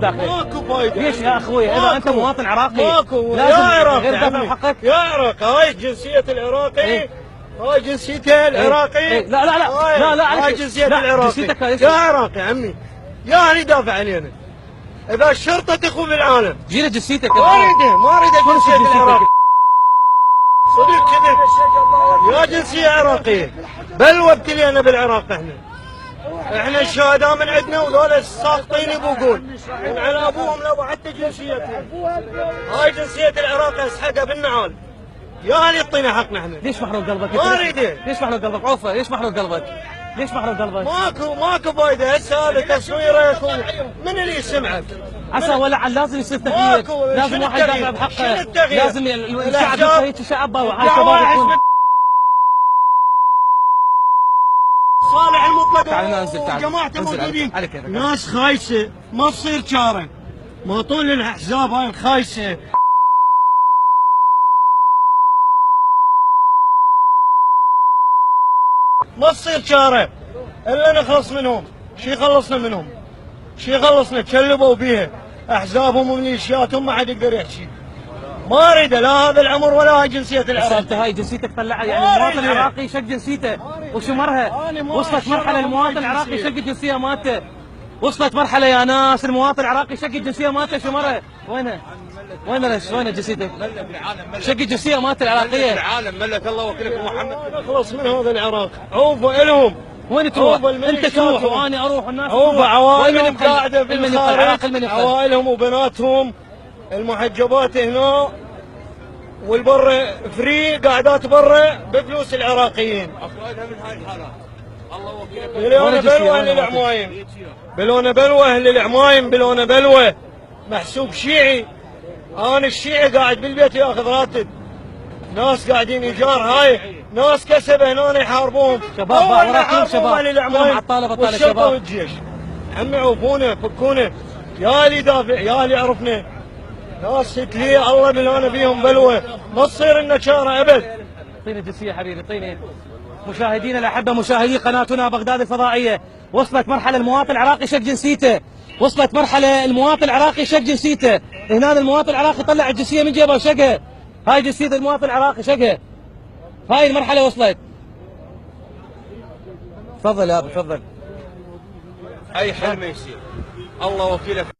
ماكو فايده. ليش يا اخوي اذا انت مواطن عراقي ماكو لازم يا عراقي غير تدافع حقك؟ يا عراقي هاي جنسية العراقي. إيه؟ هاي جنسيته العراقي. إيه؟ لا لا لا لا لا هاي جنسية لا العراقي. جنسيتك يا عراقي عمي يا هني دافع علينا. اذا الشرطة تخون بالعالم جينا جنسيتك ما اريده جنسية العراقي. صدق كذا يا جنسية عراقية بلوى ابتلينا بالعراق. احنا الشهداء من عندنا وذولا ساقطين يبوقون من على ابوهم لو حتى جنسيتهم. هاي جنسية العراق اسحقها بالنعال. يا هل يعطينا حقنا احنا. ليش محروق قلبك؟ ما اريده. ليش محروق قلبك؟ عوفه ليش محروق قلبك؟ ليش محروق قلبك؟ ماكو فايده. هسه هذا تصويرك من اللي يسمعك؟ عسى ولعل لازم يصير تغيير، لازم واحد يدافع بحقه، لازم الشعب هيك شعب هاي الشباب يكون صالح المطلق. تعال ننزل وجماعته موجودين. عليك ناس خايسه ما تصير شاره. ما طول الاحزاب هاي الخايسه ما تصير شاره الا نخلص منهم. شي يخلصنا منهم؟ شي يخلصنا؟ تشلبوا بيها احزابهم وميليشياتهم ما حد يقدر يحكي. ما اريده لا هذا العمر ولا هاي جنسيه العراق. انت هاي جنسيتك طلعها يعني المواطن العراقي شق جنسيته وشمرها. وصلت مرحله المواطن العراقي شق الجنسيه مالته. وصلت مرحله يا ناس المواطن العراقي شق الجنسيه مالته شمرها. وينه؟ وين جنسيتك؟ شق الجنسيه مالته العراقيه. العالم ملك الله وكيلك محمد. نخلص من هذا العراق. عوفوا الهم. وين تروح؟ انت تروح وانا اروح والناس عوفوا عوائلهم قاعده بالخارج. عوائلهم وبناتهم المحجبات هنا والبر فري قاعدات برا بفلوس العراقيين. افرادها من هاي الحالات. الله وكيلك. بلونه بلوه اهل العمايم. بلونه بلوه اهل العمايم. بلونه بلوه محسوب شيعي. انا الشيعي قاعد بالبيت ياخذ راتب. ناس قاعدين ايجار. هاي ناس كسبه هنا يحاربوهم. شباب وراكم شباب. العمايم بطاله شباب والجيش. عمي عوفونا فكونا. يا اللي يدافع يا اللي يعرفنا. ناس تلي الله بالهنا فيهم بلوه ما تصير لنا شاره ابد. اعطيني جنسيه حبيبي اعطيني. مشاهدينا الاحبه مشاهدي قناتنا بغداد الفضائيه، وصلت مرحله المواطن العراقي شق جنسيته. وصلت مرحله المواطن العراقي شق جنسيته. هنا المواطن العراقي طلع الجنسيه من جيبه وشقها. هاي جنسيه المواطن العراقي شقها. هاي المرحله وصلت. تفضل يا ابو تفضل. اي حل ما يصير. الله وكيلك.